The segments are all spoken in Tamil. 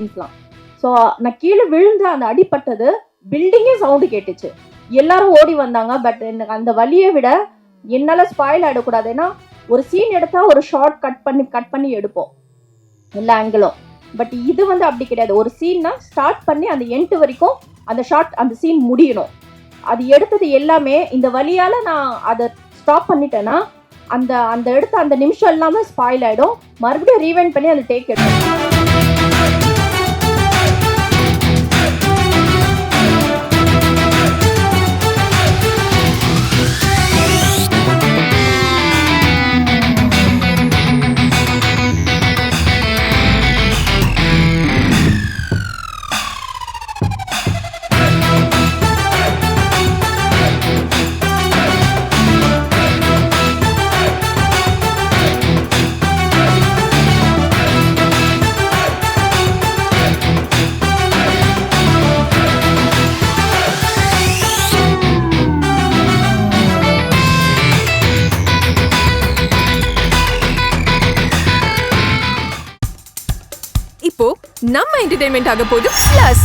சீன்ஸ்லாம். ஸோ நான் கீழே விழுந்து அந்த அடிப்பட்டது பில்டிங்கே சவுண்டு கேட்டுச்சு. எல்லாரும் ஓடி வந்தாங்க. பட் எனக்கு அந்த வலியை விட என்னால் ஸ்பாயில் ஆகிடக்கூடாது. ஏன்னா ஒரு சீன் எடுத்தால் ஒரு ஷார்ட் கட் பண்ணி எடுப்போம் எல்லா ஆங்கிளும். பட் இது வந்து அப்படி கிடையாது. ஒரு சீன்னா ஸ்டார்ட் பண்ணி அந்த எண்ட் வரைக்கும் அந்த சீன் முடியணும். அது எடுத்தது எல்லாமே இந்த வழியால் நான் அதை ஸ்டாப் பண்ணிட்டேன்னா அந்த அந்த எடுத்த அந்த நிமிஷம் எல்லாமே ஸ்பாயில் ஆகிடும். மறுபடியும் ரீவைண்ட் பண்ணி அந்த டேக் எடுக்கணும். இப்போ நம்ம என்டர்டெயின்மெண்ட் ஆக போகுது பிளஸ்.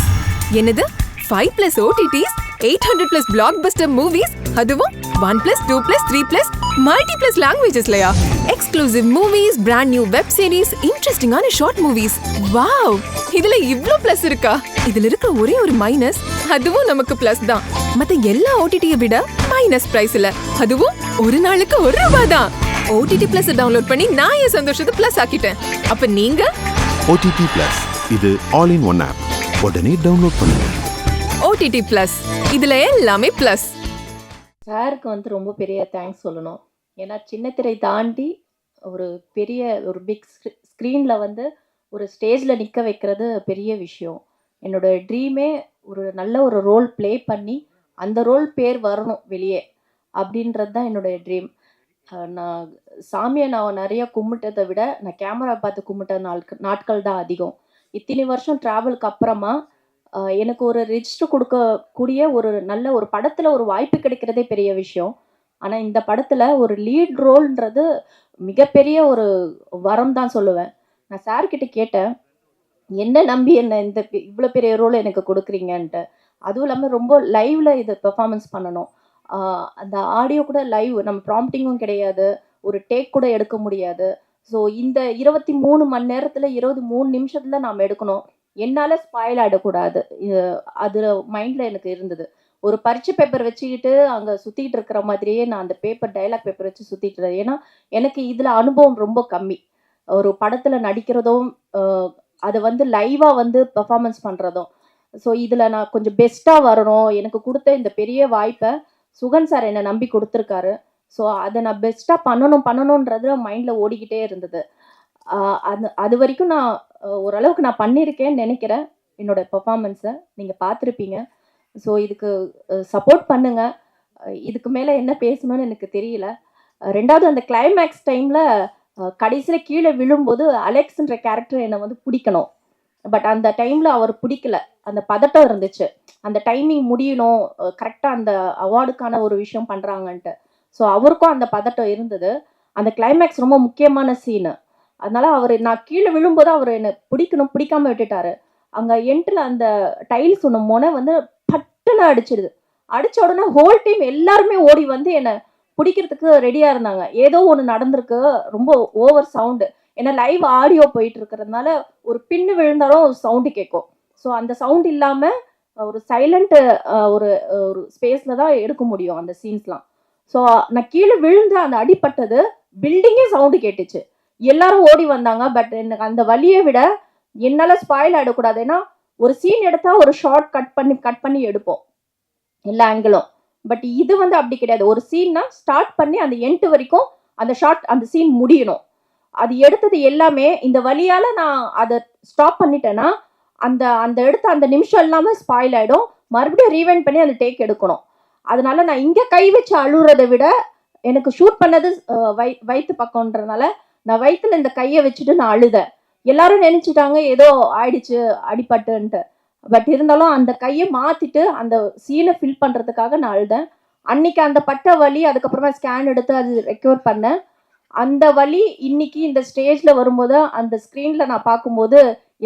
என்னது 5+ OTTs, 800+ பிளாக்பஸ்டர் மூவிஸ், அதுவும் 1+, 2+, 3+ மல்டிப்ளஸ் லாங்குவேஜஸ்லயா? Exclusive movies, brand new web series, இன்ட்ரெஸ்டிங்கான ஷார்ட் மூவிஸ். வாவ், இதுல இவ்ளோ பிளஸ் இருக்கா? இதுல இருக்க ஒரே ஒரு மைனஸ், அதுவும் நமக்கு பிளஸ் தான். மத்த எல்லா OTT-ய விட மைனஸ் பிரைஸ்ல, அதுவும் ஒரு நாளுக்கு ₹1 தான். OTT Plus டவுன்லோட் பண்ணி நான் என் சந்தோஷத்தை பிளஸ் ஆக்கிட்டேன். அப்ப நீங்க OTT Plus இது ஆல் இன் ஒன் ஆப். உடனே டவுன்லோட் பண்ணுங்க. OTT Plus இதுல எல்லாமே பிளஸ். சாருக்கு வந்து ரொம்ப பெரிய தேங்க்ஸ் சொல்லணும். ஏன்னா சின்ன திரை தாண்டி ஒரு பிக் ஸ்க்ரீனில் வந்து ஒரு ஸ்டேஜில் நிற்க வைக்கிறது பெரிய விஷயம். என்னோட ட்ரீமே நல்ல ஒரு ரோல் ப்ளே பண்ணி அந்த ரோல் பேர் வரணும் வெளியே அப்படின்றது தான் என்னுடைய ட்ரீம். நான் சாமியை நிறைய கும்பிட்டதை விட நான் கேமரா பார்த்து கும்பிட்ட நாட்கள் தான் அதிகம். இத்தனை வருஷம் ட்ராவலுக்கு அப்புறமா எனக்கு ஒரு ரெஜிஸ்டர் கொடுக்கக்கூடிய நல்ல ஒரு படத்தில் ஒரு வாய்ப்பு கிடைக்கிறதே பெரிய விஷயம். ஆனால் இந்த படத்தில் ஒரு லீட் ரோல்ன்றது மிகப்பெரிய ஒரு வரம் தான் சொல்லுவேன். நான் சார்கிட்ட கேட்டேன், என்ன நம்பி என்ன இவ்வளோ பெரிய ரோல் எனக்கு கொடுக்குறீங்கன்ட்டு. அதுவும் இல்லாமல் ரொம்ப லைவில் இது பெர்ஃபார்மன்ஸ் பண்ணணும். அந்த ஆடியோ கூட லைவ், நம்ம ப்ராம்ப்டிங்கும் கிடையாது, ஒரு டேக் கூட எடுக்க முடியாது. ஸோ இந்த 23 மணி நேரத்தில் 23 நிமிஷத்தில் நாம் எடுக்கணும். என்னால் ஸ்பாயில் ஆகிடக்கூடாது. அது மைண்டில் எனக்கு இருந்தது. ஒரு பரீட்சை பேப்பர் வச்சுக்கிட்டு அங்கே சுற்றிட்டு இருக்கிற மாதிரியே நான் அந்த டைலாக் பேப்பர் வச்சு சுற்றிட்டு இருந்தேன். ஏன்னா எனக்கு இதில் அனுபவம் ரொம்ப கம்மி. ஒரு படத்தில் நடிக்கிறதும் அதை வந்து லைவாக வந்து பெர்ஃபார்மன்ஸ் பண்ணுறதும். ஸோ இதில் நான் கொஞ்சம் பெஸ்ட்டாக வரணும். எனக்கு கொடுத்த இந்த பெரிய வாய்ப்பை சுகன் சார் என்னை நம்பி கொடுத்துருக்காரு. ஸோ அதை நான் பெஸ்ட்டாக பண்ணணுன்றது மைண்டில் ஓடிக்கிட்டே இருந்தது. அது வரைக்கும் நான் ஓரளவுக்கு நான் பண்ணியிருக்கேன்னு நினைக்கிறேன். என்னோடய பெர்ஃபார்மன்ஸை நீங்கள் பார்த்துருப்பீங்க. ஸோ இதுக்கு சப்போர்ட் பண்ணுங்கள். இதுக்கு மேலே என்ன பேசணும்னு எனக்கு தெரியல. ரெண்டாவது, அந்த கிளைமேக்ஸ் டைமில் கடைசியில் கீழே விழும்போது அலெக்ஸ்ன்ற கேரக்டர் என்னை வந்து பிடிக்கணும். பட் அந்த டைமில் அவர் பிடிக்கல. அந்த பதட்டம் இருந்துச்சு. அந்த டைமிங் முடியணும், கரெக்டாக அந்த அவார்டுக்கான ஒரு விஷயம் பண்ணுறாங்கன்ட்டு. ஸோ அவருக்கும் அந்த பதட்டம் இருந்தது. அந்த கிளைமேக்ஸ் ரொம்ப முக்கியமான சீனு. அதனால் நான் கீழே விழும்போது அவர் என்னை பிடிக்காமல் விட்டுட்டாரு. அங்கே எண்டில் அந்த டைல்ஸ் ஒன்று முனை வந்து பட்டுன்னு அடிச்சிடுது. அடித்த உடனே ஹோல் டீம் எல்லாருமே ஓடி வந்து என்னை பிடிக்கிறதுக்கு ரெடியாக இருந்தாங்க. ஏதோ ஒன்று நடந்திருக்கு, ரொம்ப ஓவர் சவுண்டு. ஏன்னா லைவ் ஆடியோ போயிட்டு இருக்கிறதுனால ஒரு பின்னு விழுந்தாலும் சவுண்டு கேட்கும். ஸோ அந்த சவுண்ட் இல்லாமல் ஒரு சைலண்ட் ஒரு ஸ்பேஸில் தான் எடுக்க முடியும் அந்த சீன்ஸ்லாம். ஸோ நான் கீழே விழுந்து அந்த அடிப்பட்டது பில்டிங்கே சவுண்டு கேட்டுச்சு. எல்லாரும் ஓடி வந்தாங்க. பட் எனக்கு அந்த வலியை விட என்னால் ஸ்பாயில் ஆகிடக்கூடாது. ஏன்னா ஒரு சீன் எடுத்தால் ஒரு ஷார்ட் கட் பண்ணி எடுப்போம் எல்லா ஆங்கிளும். பட் இது வந்து அப்படி கிடையாது. ஒரு சீன்னா ஸ்டார்ட் பண்ணி அந்த எண்ட் வரைக்கும் அந்த சீன் முடியணும். அது எடுத்தது எல்லாமே இந்த வழியால் நான் அதை ஸ்டாப் பண்ணிட்டேன்னா அந்த அந்த எடுத்த அந்த நிமிஷம் எல்லாமே ஸ்பாயில் ஆகிடும். மறுபடியும் ரீவைண்ட் பண்ணி அந்த டேக் எடுக்கணும். அதனால நான் இங்கே கை வச்சு அழுறதை விட எனக்கு ஷூட் பண்ணது வயிற்று பக்கம்ன்றதுனால நான் வயிற்றுல இந்த கையை வச்சுட்டு நான் அழுதேன். எல்லாரும் நினச்சிட்டாங்க ஏதோ ஆயிடுச்சு அடிபட்டுன்ட்டு. பட் இருந்தாலும் அந்த கையை மாற்றிட்டு அந்த சீனை ஃபில் பண்ணுறதுக்காக நான் அழுதேன். அன்னைக்கு அந்த பட்ட வலி, அதுக்கப்புறமா ஸ்கேன் எடுத்து அது ரெக்கவர் பண்ணேன். அந்த வலி இன்னைக்கு இந்த ஸ்டேஜில் வரும்போது அந்த ஸ்க்ரீனில் நான் பார்க்கும்போது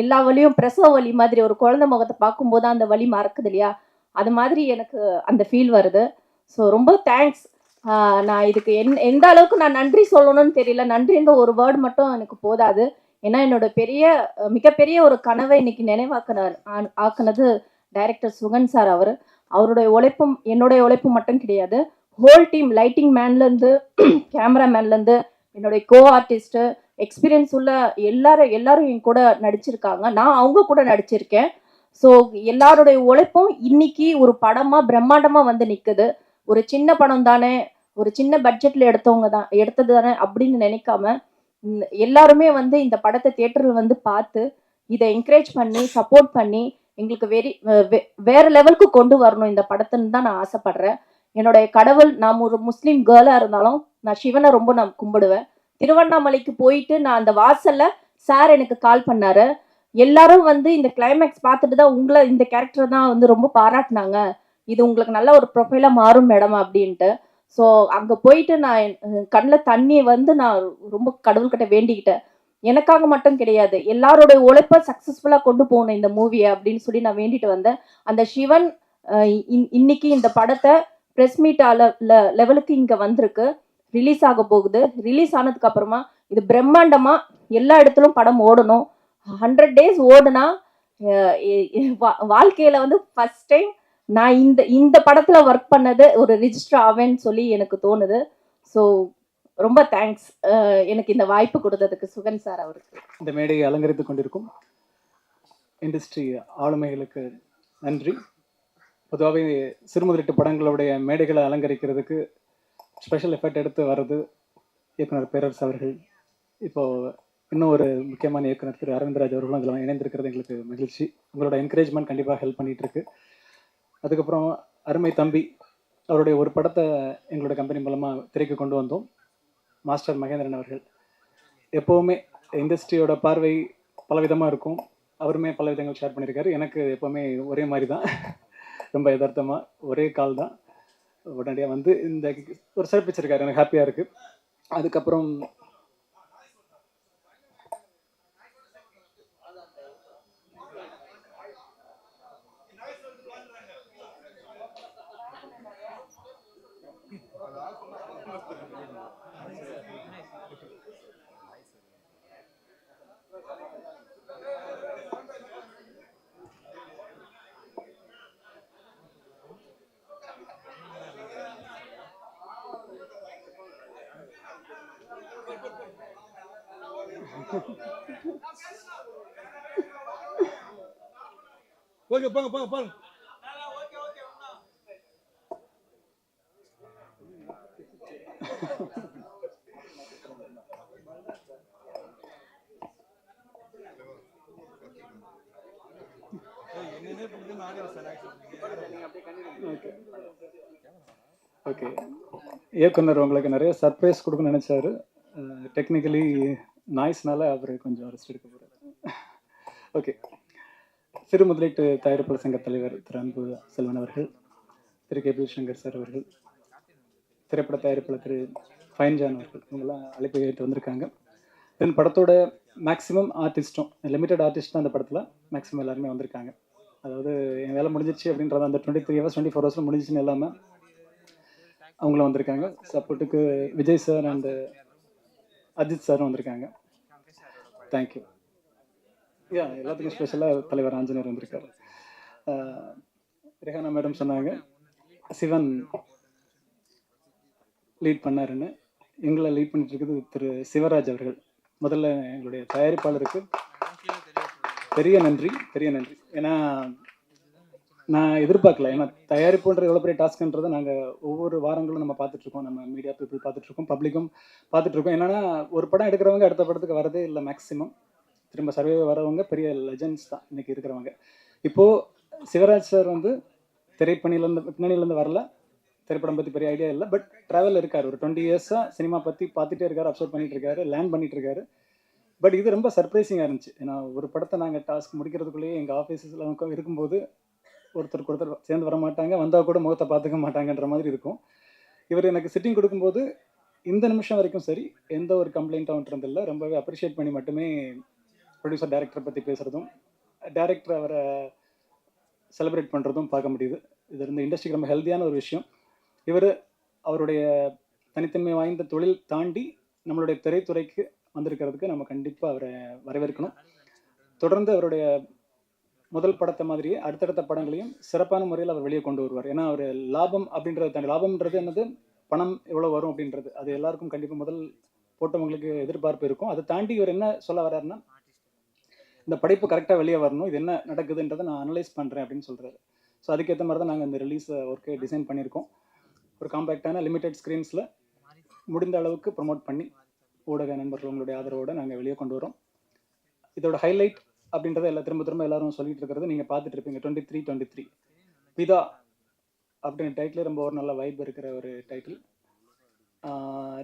எல்லா வலியும் பிரசவ வலி மாதிரி ஒரு குழந்தை முகத்தை பார்க்கும்போது அந்த வலி மறக்குது இல்லையா, அது மாதிரி எனக்கு அந்த ஃபீல் வருது. ஸோ ரொம்ப தேங்க்ஸ். நான் இதுக்கு எந்த அளவுக்கு நான் நன்றி சொல்லணும்னு தெரியல. நன்றின்ற ஒரு வேர்ட் மட்டும் எனக்கு போதாது. ஏன்னா என்னோட மிகப்பெரிய ஒரு கனவை இன்னைக்கு ஆக்குனது டைரக்டர் சுகன் சார். அவருடைய உழைப்பும் என்னுடைய உழைப்பு மட்டும் கிடையாது. ஹோல் டீம், லைட்டிங் மேன்லேருந்து கேமராமேன்லேருந்து என்னுடைய கோ ஆர்டிஸ்ட்டு, எக்ஸ்பீரியன்ஸ் உள்ள எல்லாரும் என் கூட நடிச்சிருக்காங்க. நான் அவங்க கூட நடிச்சிருக்கேன். ஸோ எல்லாருடைய உழைப்பும் இன்னைக்கு ஒரு படமாக பிரம்மாண்டமாக வந்து நிற்குது. ஒரு சின்ன படம் தானே, ஒரு சின்ன பட்ஜெட்டில் எடுத்தது தானே அப்படின்னு நினைக்காம எல்லாருமே வந்து இந்த படத்தை தியேட்டரில் வந்து பார்த்து இதை என்கரேஜ் பண்ணி சப்போர்ட் பண்ணி எங்களுக்கு வேற லெவலுக்கு கொண்டு வரணும் இந்த படத்துன்னு தான் நான் ஆசைப்படுறேன். என்னுடைய கடவுள், நான் ஒரு முஸ்லீம் கேர்ளாக இருந்தாலும் நான் சிவனை ரொம்ப நான் கும்பிடுவேன். திருவண்ணாமலைக்கு போயிட்டு நான் அந்த வாசல்ல சார் எனக்கு கால் பண்ணாரு. எல்லாரும் வந்து இந்த கிளைமேக்ஸ் பார்த்துட்டு தான் உங்களை இந்த கேரக்டர் தான் வந்து ரொம்ப பாராட்டினாங்க. இது உங்களுக்கு நல்ல ஒரு ப்ரொஃபைலாக மாறும் மேடம் அப்படின்ட்டு. ஸோ அங்கே போயிட்டு நான் கண்ணில் தண்ணி வந்து நான் ரொம்ப கடவுள்கிட்ட வேண்டிக்கிட்டேன். எனக்காக மட்டும் கிடையாது, எல்லாரோடைய உழைப்பை சக்ஸஸ்ஃபுல்லாக கொண்டு போகணும் இந்த மூவியை அப்படின்னு சொல்லி நான் வேண்டிட்டு வந்தேன். அந்த சிவன் இன்னைக்கு இந்த படத்தை ப்ரெஸ் மீட் லெவலுக்கு இங்கே வந்திருக்கு. ரிலீஸ் ஆக போகுது. ரிலீஸ் ஆனதுக்கு அப்புறமா இது பிரம்மாண்டமாக எல்லா இடத்துலும் படம் ஓடணும். 100 days ஓடுனா வாழ்க்கையில் வந்து ஃபர்ஸ்ட் டைம் நான் இந்த படத்தில் ஒர்க் பண்ணது ஒரு ரிஜிஸ்டர் ஆவேன்னு சொல்லி எனக்கு தோணுது. ஸோ ரொம்ப தேங்க்ஸ் எனக்கு இந்த வாய்ப்பு கொடுத்ததுக்கு சுகன் சார் அவருக்கு. இந்த மேடையை அலங்கரித்து கொண்டிருக்கும் இண்டஸ்ட்ரி ஆளுமைகளுக்கு நன்றி. பொதுவாகவே சிறுமுதலீட்டு படங்களுடைய மேடைகளை அலங்கரிக்கிறதுக்கு ஸ்பெஷல் எஃபர்ட் எடுத்து வர்றது இயக்குனர் பேரரசு அவர்கள். இப்போது இன்னும் ஒரு முக்கியமான இயக்குனர் திரு அரவிந்தராஜ் அவர்களும் அதில் இணைந்திருக்கிறது எங்களுக்கு மகிழ்ச்சி. உங்களோட என்கரேஜ்மெண்ட் கண்டிப்பாக ஹெல்ப் பண்ணிகிட்ருக்கு. அதுக்கப்புறம் அருமை தம்பி அவருடைய ஒரு படத்தை எங்களோட கம்பெனி மூலமாக திரைக்கு கொண்டு வந்தோம். மாஸ்டர் மகேந்திரன் அவர்கள். எப்போவுமே இண்டஸ்ட்ரியோட பார்வை பலவிதமாக இருக்கும். அவருமே பல விதங்கள் ஷேர் பண்ணியிருக்காரு. எனக்கு எப்போவுமே ஒரே மாதிரி தான், ரொம்ப யதார்த்தமாக ஒரே கால் தான். உடனடியாக வந்து இந்த ஒரு சிறப்பிச்சிருக்காரு, எனக்கு ஹாப்பியாக இருக்குது. அதுக்கப்புறம் ஓகே போங்க போங்க போங்க. ஓகே, இயக்குனர் உங்களுக்கு நிறைய சர்ப்ரைஸ் கொடுக்கணும்னு நினச்சாரு. டெக்னிக்கலி நாய்ஸ்னால அவர் கொஞ்சம் ரெஸ்ட் எடுக்க போகிறார். ஓகே, சிறு முதலீட்டு தயாரிப்பாளர் சங்க தலைவர் திரு அன்பு செல்வன் அவர்கள், திரு கே பி சங்கர் சார் அவர்கள், திரைப்பட தயாரிப்பாளர் திரு ஃபைன்ஜான் அவர்கள், இவங்கெல்லாம் அழைப்பு ஏற்று வந்திருக்காங்க. தென் படத்தோட மேக்ஸிமம் ஆர்டிஸ்ட்டும், லிமிட்டட் ஆர்டிஸ்ட் தான் அந்த படத்தில் மேக்ஸிமம் எல்லாருமே வந்திருக்காங்க. அதாவது என் வேலை முடிஞ்சிச்சு அப்படின்றத அந்த 23 hours 24 hours முடிஞ்சிச்சுன்னு இல்லாமல் அவங்களும் வந்திருக்காங்க. சப்போர்ட்டுக்கு விஜய் சார் அண்டு அஜித் சாரும் வந்திருக்காங்க. தேங்க்யூ. எல்லாத்துக்கும் ஸ்பெஷலாக தலைவர் ஆஞ்சநேயர் வந்திருக்காரு. ரெஹானா மேடம் சொன்னாங்க சிவன் லீட் பண்ணாருன்னு. எங்களை லீட் பண்ணிட்டு இருக்குது திரு சிவராஜ் அவர்கள். முதல்ல எங்களுடைய தயாரிப்பாளருக்கு பெரிய நன்றி. ஏன்னா நான் எதிர்பார்க்கல. ஏன்னா தயாரிப்புன்ற எவ்வளோ பெரிய டாஸ்க்ன்றதை நாங்கள் ஒவ்வொரு வாரங்களும் நம்ம பார்த்துட்ருக்கோம். நம்ம மீடியா பீப்புள் பார்த்துட்ருக்கோம், பப்ளிக்கும் பார்த்துட்ருக்கோம். என்னென்னா ஒரு படம் எடுக்கிறவங்க அடுத்த படத்துக்கு வரதே இல்லை. மேக்ஸிமம் திரும்ப சர்வே வரவங்க பெரிய லெஜண்ட்ஸ் தான் இன்றைக்கி இருக்கிறவங்க. இப்போது சிவராஜ் சார் வந்து பின்னணியிலேருந்து வரல, திரைப்படம் பற்றி பெரிய ஐடியா இல்லை, பட் ட்ராவல் இருக்கார். ஒரு 20 years சினிமா பற்றி பார்த்துட்டே இருக்கார், அப்சர்வ் பண்ணிகிட்டு இருக்காரு, லேர்ன் பண்ணிகிட்டு இருக்காரு. பட் இது ரொம்ப சர்ப்ரைசிங்காக இருந்துச்சு. ஏன்னா ஒரு படத்தை நாங்கள் டாஸ்க் முடிக்கிறதுக்குள்ளேயே எங்கள் ஆஃபீஸில் இருக்கும்போது ஒருத்தர் சேர்ந்து வர மாட்டாங்க, வந்தால் கூட முகத்தை பார்த்துக்க மாட்டாங்கன்ற மாதிரி இருக்கும். இவர் எனக்கு சிட்டிங் கொடுக்கும்போது இந்த நிமிஷம் வரைக்கும் சரி எந்த ஒரு கம்ப்ளைண்ட்டும் இருந்ததில்லை. ரொம்பவே அப்ரிஷியேட் பண்ணி மட்டுமே ப்ரொடியூசர் டைரக்டரை பற்றி பேசுகிறதும், டைரக்டர் அவரை செலிப்ரேட் பண்ணுறதும் பார்க்க முடியுது. இது இந்த இண்டஸ்ட்ரிக்கு ரொம்ப ஹெல்த்தியான ஒரு விஷயம். இவர் அவருடைய தனித்தன்மை வாய்ந்த தொழில் தாண்டி நம்மளுடைய திரைத்துறைக்கு வந்திருக்கிறதுக்கு நம்ம கண்டிப்பாக அவரை வரவேற்கணும். தொடர்ந்து அவருடைய முதல் படத்தை மாதிரியே அடுத்தடுத்த படங்களையும் சிறப்பான முறையில் அவர் வெளியே கொண்டு வருவார். ஏன்னா அவர் லாபம் அப்படின்றத தாண்டி, லாபம்ன்றது என்னது, பணம் எவ்வளோ வரும் அப்படின்றது, அது எல்லாருக்கும் கண்டிப்பாக முதல் போட்டவங்களுக்கு எதிர்பார்ப்பு இருக்கும். அதை தாண்டி இவர் என்ன சொல்ல வர்றாருன்னா, இந்த படைப்பு கரெக்டாக வெளியே வரணும், இது என்ன நடக்குதுன்றதை நான் அனலைஸ் பண்ணுறேன் அப்படின்னு சொல்கிறாரு. ஸோ அதுக்கேற்ற மாதிரி தான் நாங்கள் இந்த ரிலீஸ் ஒர்க்கை டிசைன் பண்ணியிருக்கோம். ஒரு காம்பேக்டான லிமிடெட் ஸ்க்ரீன்ஸில் முடிந்த அளவுக்கு ப்ரொமோட் பண்ணி ஊடக நண்பர்கள் உங்களுடைய ஆதரவோடு நாங்கள் வெளியே கொண்டு வரோம். இதோட ஹைலைட் அப்படின்றத திரும்ப எல்லாரும் சொல்லிட்டு இருக்கிறது நீங்கள் பார்த்துட்டு இருப்பீங்க. 23 பிதா அப்படின்ற டைட்டில் ரொம்ப ஒரு நல்ல வைப் இருக்கிற ஒரு டைட்டில்.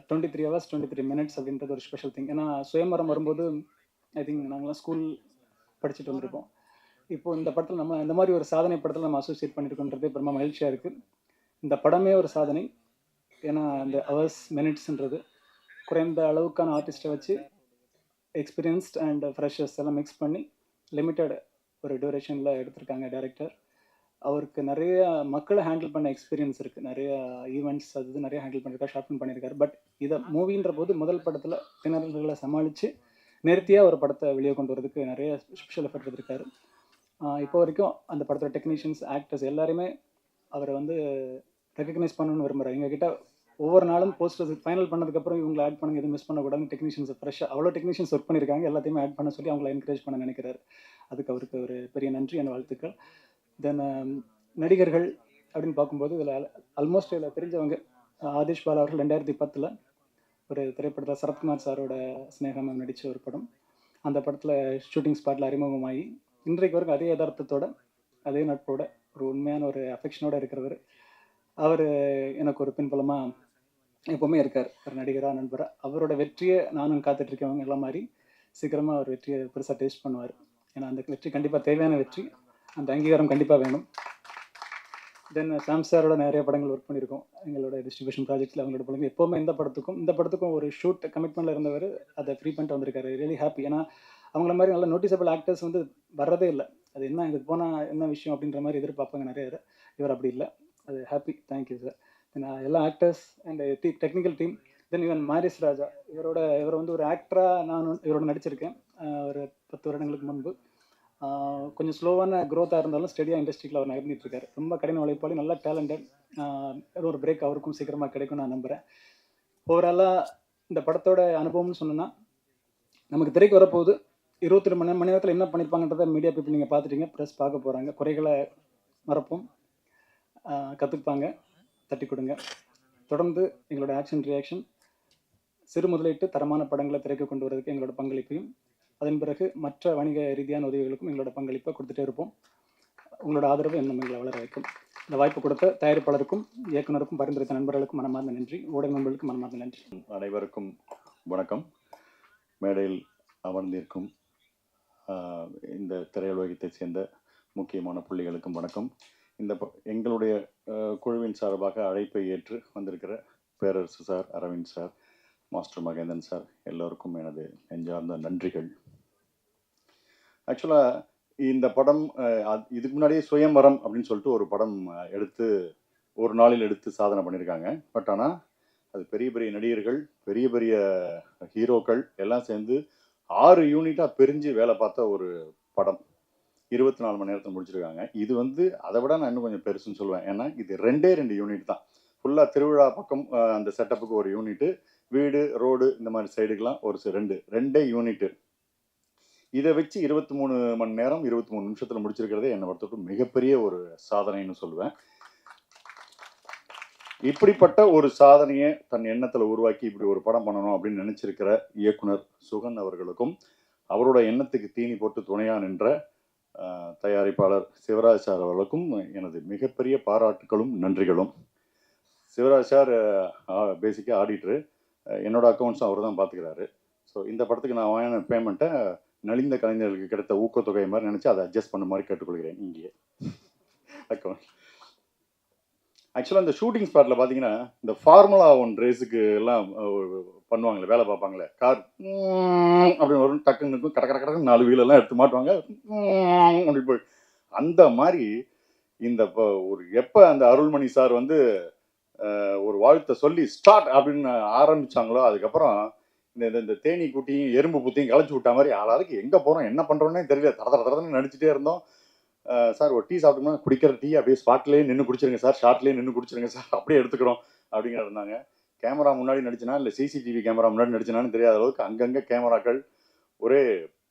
23 hours 23 minutes அப்படின்றது ஒரு ஸ்பெஷல் திங். ஏன்னா சுயமரம் வரும்போது ஐ திங்க் நாங்களாம் ஸ்கூல் படிச்சுட்டு வந்திருப்போம். இப்போது இந்த படத்தில் நம்ம இந்த மாதிரி ஒரு சாதனை படத்தில் நம்ம அசோசியேட் பண்ணியிருக்கோன்றதே ரொம்ப மகிழ்ச்சியாக இருக்குது. இந்த படமே ஒரு சாதனை. ஏன்னா இந்த ஹவர்ஸ் மினிட்ஸ்ன்றது குறைந்த அளவுக்கான ஆர்டிஸ்ட்டை வச்சு எக்ஸ்பீரியன்ஸ்ட் அண்ட் ஃப்ரெஷர்ஸ் எல்லாம் மிக்ஸ் பண்ணி லிமிட்டட் ஒரு டியூரேஷனில் எடுத்திருக்காங்க டைரக்டர். அவருக்கு நிறைய மக்களை ஹேண்டில் பண்ண எக்ஸ்பீரியன்ஸ் இருக்குது. நிறைய ஈவெண்ட்ஸ் அது நிறைய ஹேண்டில் பண்ணியிருக்காரு, ஷார்ட் ஃபிலிம் பண்ணியிருக்காரு. பட் இதை மூவின்ற போது முதல் படத்தில் திணறல்களை சமாளித்து நேர்த்தியாக ஒரு படத்தை வெளியே கொண்டு வரதுக்கு நிறைய ஸ்பெஷல் எஃபர்ட் எடுத்திருக்காரு. இப்போ வரைக்கும் அந்த படத்தோட டெக்னீஷியன்ஸ், ஆக்டர்ஸ் எல்லாருமே அவரை வந்து ரெக்கக்னைஸ் பண்ணணும்னு விரும்புகிறார். எங்ககிட்ட ஒவ்வொரு நாளும் போஸ்டர்ஸ் ஃபைனல் பண்ணதுக்கப்புறம் இவங்களை ஆட் பண்ணுங்க, எதுவும் மிஸ் பண்ணக்கூடாது, டெக்னீஷியன்ஸ் ஃப்ரெஷ்ஷாக அவ்வளோ டெக்னீஷியன்ஸ் ஒர்க் பண்ணியிருக்காங்க, எல்லாத்தையுமே ஆட் பண்ண சொல்லி அவங்கள என்கரேஜ் பண்ண நினைக்கிறாரு. அதுக்கு அவருக்கு ஒரு பெரிய நன்றி, என் வாழ்த்துக்கள். தென் நடிகர்கள் அப்படின்னு பார்க்கும்போது இதில் ஆல்மோஸ்ட் இதில் தெரிஞ்சவங்க ஆதிஷ் பாலா அவர்கள் 2010 ஒரு திரைப்படத்தில் சரத்குமார் சாரோட ஸ்னேகம் நடித்த ஒரு படம். அந்த படத்தில் ஷூட்டிங் ஸ்பாட்டில் அறிமுகமாகி இன்றைக்கு வரைக்கும் அதே யதார்த்தத்தோட அதே நட்போட ஒரு உண்மையான ஒரு அஃபெக்ஷனோடு இருக்கிறவர். அவர் எனக்கு ஒரு பின்புலமாக எப்போவுமே இருக்கார், ஒரு நடிகராக, நண்பராக. அவரோட வெற்றியை நானும் காத்துட்ருக்கவங்க எல்லாம் மாதிரி சீக்கிரமாக அவர் வெற்றியை பெருசாக டேஸ்ட் பண்ணுவார். ஏன்னா அந்த வெற்றி கண்டிப்பாக தேவையான வெற்றி, அந்த அங்கீகாரம் கண்டிப்பாக வேணும். தென் சாம் சாரோட நிறைய படங்கள் ஒர்க் பண்ணியிருக்கோம். எங்களோட டிஸ்ட்ரிபியூஷன் ப்ராஜெக்ட்டில் அவங்களோட படங்கள் எப்போவுமே இந்த படத்துக்கும் ஒரு ஷூட் கமிட்மெண்ட்டில் இருந்தவர் அதை ஃப்ரீ பண்ணிட்டு வந்திருக்காரு. Really happy. ஏன்னா அவங்கள மாதிரி நல்ல நோட்டிசபிள் ஆக்டர்ஸ் வந்து வர்றதே இல்லை. அது என்ன இதுக்கு போனால் என்ன விஷயம் அப்படின்ற மாதிரி எதிர்பார்ப்பாங்க நிறைய பேர். இவர் அப்படி இல்லை. அது ஹாப்பி. Thank you sir. தென் எல்லா actors and technical team. Then even Maris Raja, இவர் வந்து ஒரு ஆக்டராக இவரோட நடிச்சிருக்கேன் ஒரு 10 வருடங்களுக்கு முன்பு. கொஞ்சம் ஸ்லோவான க்ரோத்தாக இருந்தாலும் ஸ்டெடியாக இண்டஸ்ட்ரியில் அவர் நகர்ந்துட்டு இருக்காரு. ரொம்ப கடின உழைப்பாளி, நல்லா டேலண்டட். ஒரு பிரேக் அவருக்கும் சீக்கிரமாக கிடைக்கும் நான் நம்புகிறேன். ஓவராலாக இந்த படத்தோட அனுபவம்னு சொன்னோன்னா, நமக்கு திரைக்கு வரப்போகுது. 22 மணி நேரத்தில் என்ன பண்ணியிருப்பாங்கன்றதை மீடியா பீப்புள் நீங்கள் பார்த்துட்டீங்க, ப்ரெஸ் பார்க்க போகிறாங்க. குறைகளை மறப்போம், கற்றுப்பாங்க, தட்டி கொடுங்க. தொடர்ந்து எங்களோட ஆக்ஷன் ரியாக்ஷன், சிறு முதலீட்டு தரமான படங்களை திரைக்கு கொண்டு வரதுக்கு எங்களோட பங்களிப்பையும், அதன் பிறகு மற்ற வணிக ரீதியான உதவிகளுக்கும் எங்களோட பங்களிப்பை கொடுத்துட்டே இருப்போம். உங்களோட ஆதரவு இன்னும் எங்களை வளர வைக்கும். இந்த வாய்ப்பு கொடுத்த தயாரிப்பாளருக்கும் இயக்குனருக்கும் பரிந்துரைத்த நண்பர்களுக்கும் மனமார்ந்த நன்றி. ஊடக நண்பர்களுக்கும் மனமார்ந்த நன்றி. அனைவருக்கும் வணக்கம். மேடையில் அமர்ந்திருக்கும் இந்த திரையுலகத்தை சேர்ந்த முக்கியமான புள்ளிகளுக்கும் வணக்கம். எங்களுடைய குழுவின் சார்பாக அழைப்பை ஏற்று வந்திருக்கிற Perarasu sir, Aravind sir, master Mahendran sir எல்லோருக்கும் எனது நெஞ்சார்ந்த நன்றிகள். ஆக்சுவலாக இந்த படம் இதுக்கு முன்னாடியே சுயம்வரம் அப்படின்னு சொல்லிட்டு ஒரு படம் எடுத்து ஒரு நாளில் எடுத்து சாதனை பண்ணியிருக்காங்க. பட் ஆனால் அது பெரிய பெரிய நடிகர்கள், பெரிய பெரிய ஹீரோக்கள் எல்லாம் சேர்ந்து 6 யூனிட்டாக பிரிஞ்சு வேலை பார்த்த ஒரு படம் 24 மணி நேரத்தில் முடிச்சிருக்காங்க. இது வந்து அதை விட நான் இன்னும் கொஞ்சம் பெருசுன்னு சொல்லுவேன். ஏன்னா இது 2 யூனிட் தான். ஃபுல்லாக திருவிழா பக்கம் அந்த செட்டப்புக்கு ஒரு யூனிட்டு, வீடு ரோடு இந்த மாதிரி சைடுக்கெலாம் ஒரு 2 யூனிட்டு. இதை வச்சு 23 மணி நேரம் 23 நிமிஷத்தில் முடிச்சிருக்கிறதே என்னை பொறுத்தவரைக்கும் மிகப்பெரிய ஒரு சாதனைன்னு சொல்லுவேன். இப்படிப்பட்ட ஒரு சாதனையை தன் எண்ணத்தில் உருவாக்கி இப்படி ஒரு படம் பண்ணணும் அப்படின்னு நினச்சிருக்கிற இயக்குனர் சுகன் அவர்களுக்கும், அவரோட எண்ணத்துக்கு தீனி போட்டு துணையாக நின்ற தயாரிப்பாளர் சிவராஜ் சார் அவர்களுக்கும் எனது மிகப்பெரிய பாராட்டுகளும் நன்றிகளும். சிவராஜ் சார் பேசிக்காக ஆடிட்டரு, என்னோட அக்கௌண்ட்ஸும் அவர் தான் பார்த்துக்கிறாரு. ஸோ இந்த படத்துக்கு நான் வாங்கின பேமெண்ட்டை நலிந்த கலைஞர்களுக்கு கிடைத்த ஊக்கத்தொகை மாதிரி நினச்சி அதை அட்ஜஸ்ட் பண்ண மாதிரி கேட்டுக்கொள்கிறேன். இங்கே அக்கௌண்ட் ஆக்சுவலாக இந்த ஷூட்டிங் ஸ்பாட்டில் பார்த்தீங்கன்னா இந்த ஃபார்முலா 1 ரேஸுக்கு எல்லாம் பண்ணுவாங்களே, வேலை பார்ப்பாங்களே, கார் அப்படின்னு வரும், டக்குன்னு இருக்கும், கடை கடை கடை 4 வீலெல்லாம் எடுத்து மாட்டுவாங்க, அப்படி போய் அந்த மாதிரி இந்த ஒரு எப்போ அந்த அருள்மணி சார் வந்து ஒரு வாழ்த்தை சொல்லி ஸ்டார்ட் அப்படின்னு ஆரம்பிச்சாங்களோ, அதுக்கப்புறம் இந்த இந்த தேனி குட்டியும் எறும்பு புத்தியும் களைச்சி விட்டா மாதிரி ஆளாருக்கு எங்கே போகிறோம் என்ன பண்ணுறோன்னே தெரியல, தரதரன்னு நடிச்சுட்டே இருந்தோம். சார் ஒரு டீ சாப்பிட்டோம்னா குடிக்கிற டீ அப்படியே ஸ்பாட்லேயே நின்று குடிச்சிருங்க சார், ஷார்ட்லேயே நின்று குடிச்சிருங்க சார், அப்படியே எடுத்துக்கிறோம் அப்படிங்கிற இருந்தாங்க. கேமரா முன்னாடி நடிச்சினா இல்லை சிசிடிவி கேமரா முன்னாடி நடிச்சினான்னு தெரியாத அளவுக்கு அங்கங்கே கேமராக்கள், ஒரே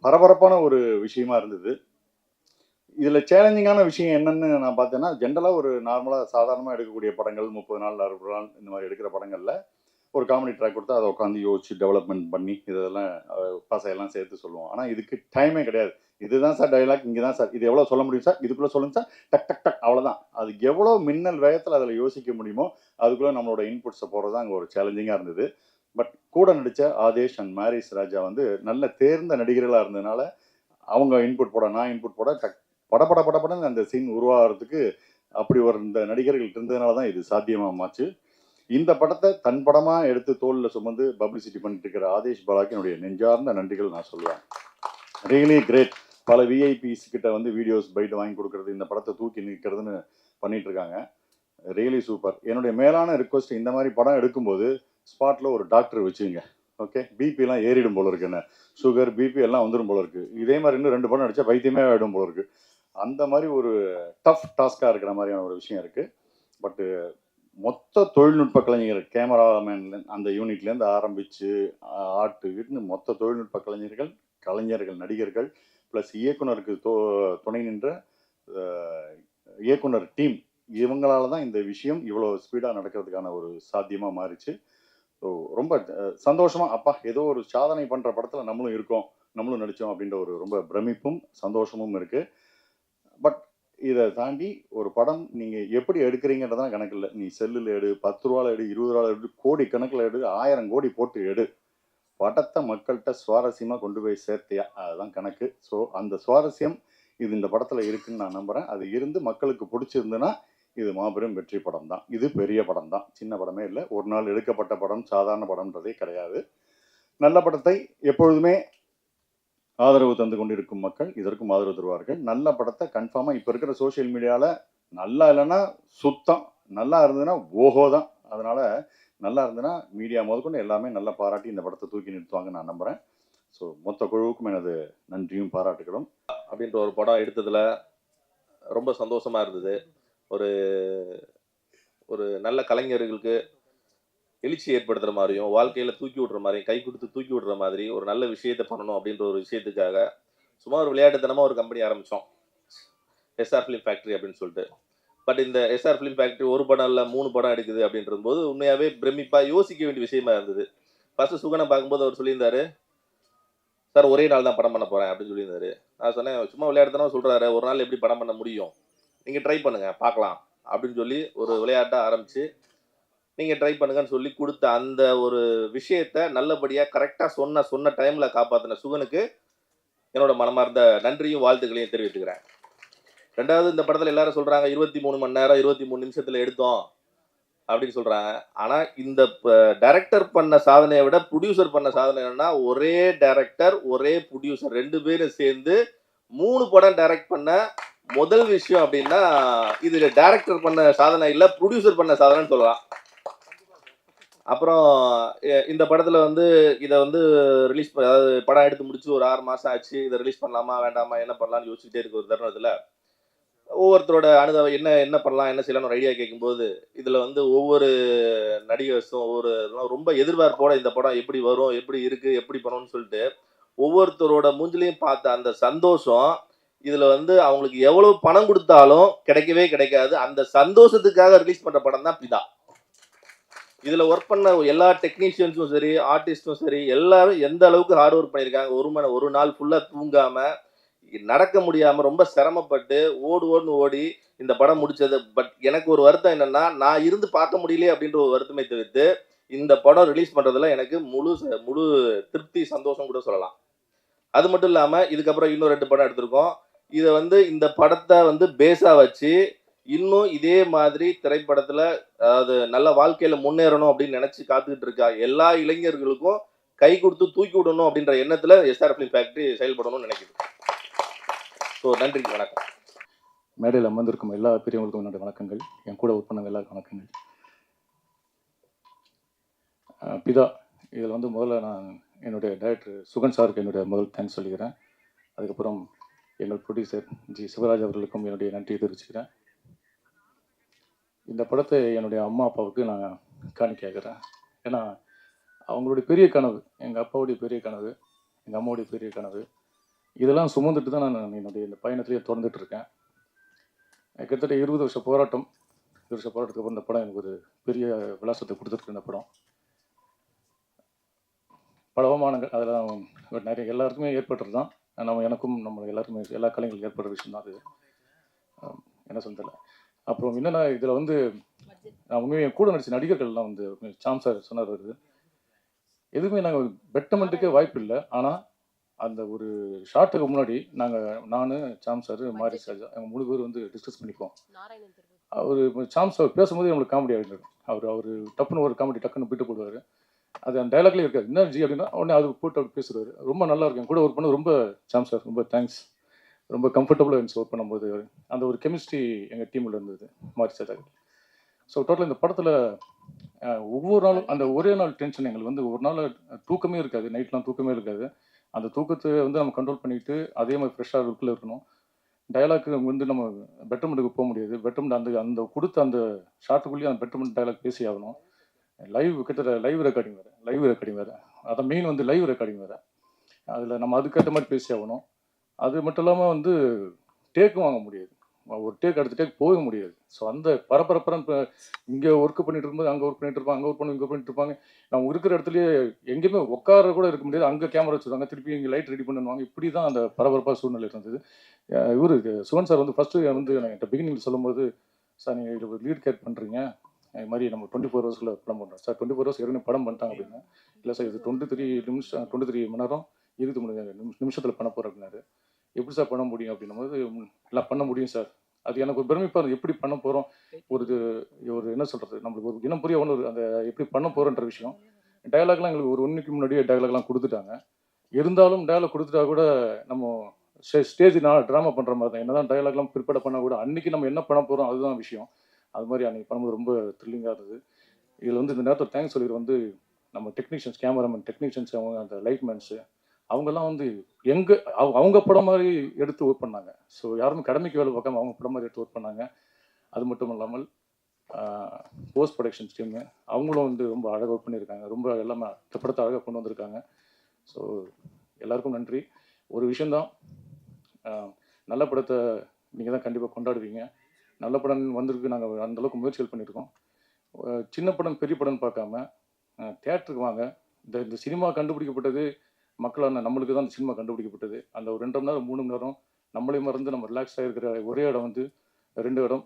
பரபரப்பான ஒரு விஷயமா இருந்தது. இதில் சேலஞ்சிங்கான விஷயம் என்னன்னு நான் பார்த்தேன்னா, ஜென்ரலாக ஒரு நார்மலாக சாதாரணமாக எடுக்கக்கூடிய படங்கள் 30 நாள் 60 நாள் இந்த மாதிரி எடுக்கிற படங்களில் ஒரு காமெடி ட்ராக் கொடுத்தா அதை உட்காந்து யோசிச்சு டெவலப்மெண்ட் பண்ணி இதெல்லாம் பசையெல்லாம் சேர்த்து சொல்லுவோம். ஆனால் இதுக்கு டைமே கிடையாது. இதுதான் சார் டைலாக், இங்கே தான் சார், இது எவ்வளோ சொல்ல முடியும் சார், இதுக்குள்ளே சொல்லுங்க சார், டக் டக் டக், அவ்வளோதான். அதுக்கு எவ்வளோ மின்னல் வேகத்தில் அதில் யோசிக்க முடியுமோ அதுக்குள்ளே நம்மளோட இன்புட்ஸை போடுறது தான் அங்கே ஒரு சேலஞ்சிங்காக இருந்தது. பட் கூட நடித்த ஆதேஷ் அண்ட் மேரிஸ் ராஜா வந்து நல்ல தேர்ந்த நடிகர்களாக இருந்ததுனால அவங்க இன்புட் போட, நான் இன்புட் போட, படன்னு அந்த சீன் உருவாகிறதுக்கு அப்படி ஒரு இந்த நடிகர்கள் இருந்ததுனால தான் இது சாத்தியமாச்சு. இந்த படத்தை தன் படமாக எடுத்து தோளில் சுமந்து பப்ளிசிட்டி பண்ணிட்டு இருக்கிற ஆதேஷ் பாலாக்கு என்னுடைய நெஞ்சார்ந்த நன்றிகள் நான் சொல்லுவேன். Really great. பல விஐபிஸ் கிட்ட வந்து வீடியோஸ் பைட் வாங்கி கொடுக்கறது, இந்த படத்தை தூக்கி நிற்கிறதுன்னு பண்ணிட்டு இருக்காங்க. Really super. என்னுடைய மேலான ரிக்வஸ்ட், இந்த மாதிரி படம் எடுக்கும்போது ஸ்பாட்டில் ஒரு டாக்டர் வச்சுங்க. ஓகே, பிபிலாம் ஏறிடும் போல இருக்கு, என்ன சுகர் பிபி எல்லாம் வந்துடும் போல இருக்கு. இதே மாதிரி இன்னும் 2 படம் நடிச்சா வைத்தியமே ஆகிடும் போல இருக்கு. அந்த மாதிரி ஒரு டஃப் டாஸ்காக இருக்கிற மாதிரியான ஒரு விஷயம் இருக்குது. பட்டு மொத்த தொழில்நுட்ப கலைஞர்கள், கேமராமேன் அந்த யூனிட்லேருந்து ஆரம்பித்து ஆட்டுக்கிட்டு மொத்த தொழில்நுட்ப கலைஞர்கள் நடிகர்கள் ப்ளஸ் இயக்குனருக்கு துணை நின்ற இயக்குனர் டீம், இவங்களால தான் இந்த விஷயம் இவ்வளோ ஸ்பீடாக நடக்கிறதுக்கான ஒரு சாத்தியமாக மாறிச்சு. ஸோ ரொம்ப சந்தோஷமாக, அப்பா ஏதோ ஒரு சாதனை பண்ணுற படத்தில் நம்மளும் இருக்கோம், நம்மளும் நடித்தோம் அப்படின்ற ஒரு ரொம்ப பிரமிப்பும் சந்தோஷமும் இருக்குது. பட் இதை தாண்டி ஒரு படம் நீங்கள் எப்படி எடுக்கிறீங்கன்றதான் கணக்கு இல்லை. நீ செல்லில் எடு, 10 ரூபாவில் எடு, 20 ரூபாவில் எடு, கோடி கணக்கில் எடு, 1000 கோடி போட்டு எடு, படத்தை மக்கள்கிட்ட சுவாரஸ்யமாக கொண்டு போய் சேர்த்தியா, அதுதான் கணக்கு. ஸோ அந்த சுவாரஸ்யம் இது இந்த படத்தில் இருக்குன்னு நான் நம்புகிறேன். அது இருந்து மக்களுக்கு பிடிச்சிருந்துன்னா இது மாபெரும் வெற்றி படம் தான். இது பெரிய படம் தான், சின்ன படமே இல்லை. ஒரு நாள் எடுக்கப்பட்ட படம், சாதாரண படம்ன்றதே கிடையாது. நல்ல படத்தை எப்பொழுதுமே ஆதரவு தந்து கொண்டிருக்கும் மக்கள் இதற்கும் ஆதரவு தருவார்கள். நல்ல படத்தை கன்ஃபார்மாக இப்போ இருக்கிற சோஷியல் மீடியாவில் நல்லா இல்லைன்னா சுத்தம், நல்லா இருந்ததுன்னா ஓஹோ தான். அதனால் நல்லா இருந்ததுன்னா மீடியா முதற்கொண்டு எல்லாமே நல்லா பாராட்டி இந்த படத்தை தூக்கி நிறுத்துவாங்க நான் நம்புகிறேன். ஸோ மொத்த குழுவுக்கும் எனது நன்றியும் பாராட்டுகளும். அப்படின்ற ஒரு படம் எடுத்ததில் ரொம்ப சந்தோஷமாக இருந்தது. ஒரு ஒரு நல்ல கலைஞர்களுக்கு எழுச்சி ஏற்படுத்துகிற மாதிரியும், வாழ்க்கையில் தூக்கி விடுற மாதிரியும், கை கொடுத்து தூக்கி விடுற மாதிரி ஒரு நல்ல விஷயத்தை பண்ணணும் அப்படின்ற ஒரு விஷயத்துக்காக சும்மா ஒரு விளையாட்டுத்தனமாக ஒரு கம்பெனி ஆரம்பித்தோம், எஸ்ஆர் ஃபிலிம் ஃபேக்ட்ரி அப்படின்னு சொல்லிட்டு. பட் இந்த எஸ்ஆர் ஃபிலிம் ஃபேக்ட்ரி ஒரு படம் இல்லை 3 படம் எடுக்குது அப்படின்ற போது உண்மையாகவே பிரமிப்பாக யோசிக்க வேண்டிய விஷயமா இருந்தது. ஃபஸ்ட்டு சுகனை பார்க்கும்போது அவர் சொல்லியிருந்தாரு, சார் ஒரே நாள் தான் படம் பண்ண போகிறேன் அப்படின்னு சொல்லியிருந்தாரு. நான் சொன்னேன், சும்மா விளையாட்டுத்தனமாக சொல்கிறாரு, ஒரு நாள் எப்படி படம் பண்ண முடியும், நீங்கள் ட்ரை பண்ணுங்கள் பார்க்கலாம் அப்படின்னு சொல்லி ஒரு விளையாட்டாக ஆரம்பித்து நீங்கள் ட்ரை பண்ணுங்கன்னு சொல்லி கொடுத்த அந்த ஒரு விஷயத்தை நல்லபடியாக கரெக்டாக சொன்ன டைமில் காப்பாற்றின சுகனுக்கு என்னோட மனமார்ந்த நன்றியும் வாழ்த்துக்களையும் தெரிவித்துக்கிறேன். 2வது, இந்த படத்தில் எல்லாரும் சொல்கிறாங்க 23 மணி நேரம் 23 நிமிஷத்தில் எடுத்தோம் அப்படின்னு சொல்கிறாங்க. ஆனால் இந்த டைரக்டர் பண்ண சாதனையை விட ப்ரொடியூசர் பண்ண சாதனை என்னன்னா, ஒரே டைரக்டர் ஒரே ப்ரொடியூசர் 2 பேரும் சேர்ந்து 3 படம் டைரக்ட் பண்ண முதல் விஷயம் அப்படின்னா இது டைரக்டர் பண்ண சாதனை இல்லை, ப்ரொடியூசர் பண்ண சாதனைன்னு சொல்லலாம். அப்புறம் இந்த படத்தில் வந்து இதை வந்து ரிலீஸ் அதாவது படம் எடுத்து முடிச்சு ஒரு 6 மாதம் ஆச்சு. இதை ரிலீஸ் பண்ணலாமா வேண்டாமா என்ன பண்ணலாம்னு யோசிச்சுட்டே இருக்க ஒரு தருணத்தில் ஒவ்வொருத்தரோட அனுபவம் என்ன பண்ணலாம் என்ன செய்யலாம்னு ஒரு ஐடியா கேட்கும்போது இதில் வந்து ஒவ்வொரு நடிகர்ஸும் ரொம்ப எதிர்பார்ப்போட இந்த படம் எப்படி வரும், எப்படி இருக்குது, எப்படி பண்ணணும்னு சொல்லிட்டு ஒவ்வொருத்தரோட மூஞ்சிலையும் பார்த்த அந்த சந்தோஷம் இதில் வந்து அவங்களுக்கு எவ்வளோ பணம் கொடுத்தாலும் கிடைக்கவே கிடைக்காது. அந்த சந்தோஷத்துக்காக ரிலீஸ் பண்ணுற படம் தான் பிதா. இதில் ஒர்க் பண்ண எல்லா டெக்னீஷியன்ஸும் சரி, ஆர்டிஸ்ட்டும் சரி, எல்லாரும் எந்த அளவுக்கு ஹார்ட் ஒர்க் பண்ணியிருக்காங்க. ஒரு நாள் ஃபுல்லாக தூங்காமல், நடக்க முடியாமல் ரொம்ப சிரமப்பட்டு ஓடி இந்த படம் முடிச்சது. பட் எனக்கு ஒரு வருத்தம் என்னென்னா, நான் இருந்து பார்க்க முடியலையே அப்படின்ற ஒரு வருத்தமே தவிர்த்து இந்த படம் ரிலீஸ் பண்ணுறதுல எனக்கு முழு திருப்தி சந்தோஷம் கூட சொல்லலாம். அது மட்டும் இல்லாமல் இதுக்கப்புறம் இன்னும் 2 படம் எடுத்திருக்கோம். இதை வந்து இந்த படத்தை வந்து பேஸாக வச்சு இன்னும் இதே மாதிரி திரைப்படத்துல அதாவது நல்ல வாழ்க்கையில முன்னேறணும் அப்படின்னு நினைச்சு காத்துக்கிட்டு இருக்கா எல்லா இளைஞர்களுக்கும் கை கொடுத்து தூக்கி விடணும் அப்படின்ற எண்ணத்துல எஸ்ஆர் ஃபிலிம் ஃபேக்டரி செயல்படணும்னு நினைக்குது. ஸோ நன்றி, வணக்கம். மேடையில் அமர்ந்திருக்கும் எல்லா பெரியவங்களுக்கும் என்னுடைய வணக்கங்கள். என் கூட ஒர்க் பண்ண எல்லாருக்கும் வணக்கங்கள். பிதா இதில் வந்து முதல்ல நான் என்னுடைய டைரக்டர் சுகன் சாருக்கு என்னுடைய முதல் தேங்க்ஸ் சொல்லிக்கிறேன். அதுக்கப்புறம் எங்கள் ப்ரொடியூசர் ஜி சிவராஜ் அவர்களுக்கும் என்னுடைய நன்றியை தெரிவிச்சுக்கிறேன். இந்த படத்தை என்னுடைய அம்மா அப்பாவுக்கு நான் காணிக்கையாகிறேன். ஏன்னா அவங்களுடைய பெரிய கனவு, எங்கள் அப்பாவுடைய பெரிய கனவு, எங்கள் அம்மாவுடைய பெரிய கனவு, இதெல்லாம் சுமந்துட்டு தான் நான் என்னுடைய இந்த பயணத்திலேயே தொடர்ந்துட்டு இருக்கேன். கிட்டத்தட்ட 20 வருஷ போராட்டம். 20 வருஷ போராட்டத்துக்கு அப்புறம் இந்த படம் எனக்கு ஒரு பெரிய விலாசத்தை கொடுத்துருக்கு. இந்த படம் பல அவமானங்கள் அதெல்லாம் நிறைய எல்லாருக்குமே ஏற்பட்டுறது தான். எனக்கும் நம்ம எல்லாருக்குமே எல்லா கலைஞர்களுக்கும் ஏற்படுற விஷயம் தான் அது. என்ன சொல்ல. அப்புறம் என்னென்னா இதில் வந்து நான் உண்மையாக என் கூட நடிச்ச நடிகர்கள்லாம் வந்து சாம் சார் சொன்னார், எதுவுமே நாங்கள் பெட்டமெண்ட்டுக்கே வாய்ப்பு இல்லை. ஆனால் அந்த ஒரு ஷார்ட்டுக்கு முன்னாடி நான் சாம் சார் மாரிஸ் ராஜா அவங்க 3 பேர் வந்து டிஸ்கஸ் பண்ணிப்போம். அவர் சாம் சார் பேசும்போது நம்மளுக்கு காமெடி ஆகிடுறாரு. அவர் டப்புன்னு ஒரு காமெடி டக்குன்னு விட்டு போடுவார். அது அந்த டைலாக்லேயே இருக்காது. என்ன ஜி அப்படின்னா உடனே அது போட்டு அப்படி பேசுவார். ரொம்ப நல்லா இருக்கும். கூட ஒர்க் பண்ண ரொம்ப சாம் சார் ரொம்ப தேங்க்ஸ். ரொம்ப கம்ஃபர்டபுளாக இருந்துச்சு ஒர்க் பண்ணும்போது. அந்த ஒரு கெமிஸ்ட்ரி எங்கள் டீமில் இருந்தது மாரிஸ் ராஜா. ஸோ டோட்டலாக இந்த படத்தில் ஒவ்வொரு நாளும் அந்த ஒரே நாள் டென்ஷன் எங்களுக்கு வந்து ஒரு நாள் தூக்கமே இருக்காது. நைட்லாம் தூக்கமே இருக்காது. அந்த தூக்கத்தை வந்து நம்ம கண்ட்ரோல் பண்ணிட்டு அதே மாதிரி ஃப்ரெஷ்ஷாக இருக்குள்ளே இருக்கணும். டைலாக்கு வந்து நம்ம பெட்டர்மெண்ட்டுக்கு போக முடியாது. பெட்டர்மெண்ட் அந்த கொடுத்த அந்த ஷார்ட்டுக்குள்ளேயே அந்த பெட்டர்மெண்ட் டைலாக் பேசி ஆகணும். கிட்டத்தட்ட லைவ் ரெக்கார்டிங் வேறு. அதை மெயின் வந்து லைவ் ரெக்கார்டிங் வேறு. அதில் நம்ம அதுக்கேற்ற மாதிரி பேசி ஆகணும். அது மட்டும் இல்லாமல் வந்து டேக்கும் வாங்க முடியாது. ஒரு டேக் அடுத்த டேக் போக முடியாது. ஸோ அந்த பரபரப்புறம் இப்போ இங்கே ஒர்க் பண்ணிட்டு இருக்கும்போது அங்கே ஒர்க் பண்ணிட்டு இருப்பாங்க, அங்கே ஒர்க் பண்ணி இங்கே பண்ணிட்டு இருப்பாங்க. நம்ம இருக்கிற இடத்துலையே எங்கேயுமே உட்கார கூட இருக்க முடியாது. அங்கே கேமரா வச்சுருவாங்க, திருப்பி இங்கே லைட் ரெடி பண்ணுவாங்க. இப்படி தான் அந்த பரபரப்பாக சூழ்நிலை இருந்தது. இவர் சுவன் சார் வந்து ஃபஸ்ட்டு வந்து என்கிட்ட பிகினிங்கில் சொல்லும்போது, சார் நீங்கள் இதில் ஒரு லீட் கேர் பண்ணுறீங்க, இது மாதிரி நம்ம 24 ஹவர்ஸில் படம் பண்ணுறோம் சார். 24 ஹவர்ஸ் ஏற்கனவே படம் பண்ணிட்டாங்க அப்படின்னா. இல்லை சார் இது 23 மணி நேரம் 23 நிமிஷத்தில் பண்ண போகிறோம் அப்படின்னாரு. எப்படி சார் பண்ண முடியும் அப்படின்னும்போது, எல்லாம் பண்ண முடியும் சார். அது எனக்கு ஒரு பிரமிப்பாக இருந்தது. எப்படி பண்ண போகிறோம், ஒரு என்ன சொல்கிறது, நம்மளுக்கு ஒரு இனம் புரிய ஒன்று அந்த எப்படி பண்ண போகிறோன்ற விஷயம். டயலாக்லாம் எங்களுக்கு ஒரு 1 வீக் முன்னாடியே டயலாக்லாம் கொடுத்துட்டாங்க. இருந்தாலும் டயலாக் கொடுத்துட்டா கூட நம்ம ஸ்டேஜ் ட்ராமா பண்ணுற மாதிரி தான். என்ன தான் டயலாக்லாம் ப்ரிப்பேர் பண்ணால் கூட அன்றைக்கி நம்ம என்ன பண்ண போகிறோம் அதுதான் விஷயம். அது மாதிரி அன்றைக்கி பண்ணும்போது ரொம்ப த்ரில்லிங்காக இருந்தது. இதில் வந்து இந்த நேரத்தில் தேங்க்ஸ் சொல்லிடு வந்து நம்ம டெக்னீஷியன்ஸ், கேமராமேன் டெக்னீஷியன்ஸ், அவங்க அந்த லைட்மேன்ஸு அவங்கெல்லாம் வந்து அவங்க படம் மாதிரி எடுத்து ஒர்க் பண்ணாங்க. ஸோ யாருமே கடமைக்கு வேலை பார்க்காம அவங்க படம் மாதிரி எடுத்து ஒர்க் பண்ணாங்க. அது மட்டும் இல்லாமல் போஸ்ட் ப்ரொடக்ஷன்ஸ் டீமு அவங்களும் வந்து ரொம்ப அழகாக ஒர்க் பண்ணியிருக்காங்க. ரொம்ப எல்லாமே இந்த படத்தை அழகாக கொண்டு வந்திருக்காங்க. ஸோ எல்லாருக்கும் நன்றி. ஒரு விஷயந்தான், நல்ல படத்தை நீங்கள் தான் கண்டிப்பாக கொண்டாடுவீங்க. நல்ல படம் வந்திருக்கு. நாங்கள் அந்தளவுக்கு முயற்சிகள் பண்ணியிருக்கோம். சின்ன படம் பெரிய படம்னு பார்க்காம தியேட்டருக்கு வாங்க. இந்த சினிமா கண்டுபிடிக்கப்பட்டது மக்களான நம்மளுக்கு தான். அந்த சினிமா கண்டுபிடிக்கப்பட்டது அந்த ஒரு 2 மணி நேரம் 3 மணி நேரம் நம்மளே மறந்து நம்ம ரிலாக்ஸாக இருக்கிற ஒரே இடம் வந்து 2 இடம்.